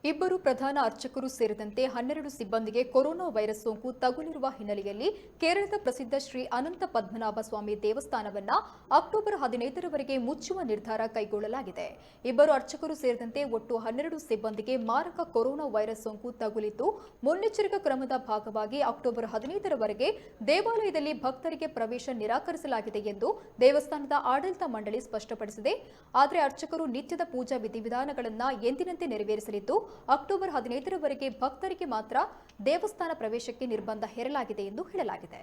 ಇಬ್ಬರು ಪ್ರಧಾನ ಅರ್ಚಕರು ಸೇರಿದಂತೆ 12 ಸಿಬ್ಬಂದಿಗೆ ಕೊರೋನಾ ವೈರಸ್ ಸೋಂಕು ತಗುಲಿರುವ ಹಿನ್ನೆಲೆಯಲ್ಲಿ ಕೇರಳದ ಪ್ರಸಿದ್ಧ ಶ್ರೀ ಅನಂತ ಪದ್ಮನಾಭ ಸ್ವಾಮಿ ದೇವಸ್ಥಾನವನ್ನು ಅಕ್ಟೋಬರ್ 15ರವರೆಗೆ ಮುಚ್ಚುವ ನಿರ್ಧಾರ ಕೈಗೊಳ್ಳಲಾಗಿದೆ. ಇಬ್ಬರು ಅರ್ಚಕರು ಸೇರಿದಂತೆ ಒಟ್ಟು 12 ಸಿಬ್ಬಂದಿಗೆ ಮಾರಕ ಕೊರೋನಾ ವೈರಸ್ ಸೋಂಕು ತಗುಲಿದ್ದು, ಮುನ್ನೆಚ್ಚರಿಕಾ ಕ್ರಮದ ಭಾಗವಾಗಿ ಅಕ್ಟೋಬರ್ 15ರವರೆಗೆ ದೇವಾಲಯದಲ್ಲಿ ಭಕ್ತರಿಗೆ ಪ್ರವೇಶ ನಿರಾಕರಿಸಲಾಗಿದೆ ಎಂದು ದೇವಸ್ಥಾನದ ಆಡಳಿತ ಮಂಡಳಿ ಸ್ಪಷ್ಟಪಡಿಸಿದೆ. ಆದರೆ ಅರ್ಚಕರು ನಿತ್ಯದ ಪೂಜಾ ವಿಧಿವಿಧಾನಗಳನ್ನು ಎಂದಿನಂತೆ ನೆರವೇರಿಸಲಿದ್ದು, ಅಕ್ಟೋಬರ್ 15ರವರೆಗೆ ಭಕ್ತರಿಗೆ ಮಾತ್ರ ದೇವಸ್ಥಾನ ಪ್ರವೇಶಕ್ಕೆ ನಿರ್ಬಂಧ ಹೇರಲಾಗಿದೆ ಎಂದು ಹೇಳಲಾಗಿದೆ.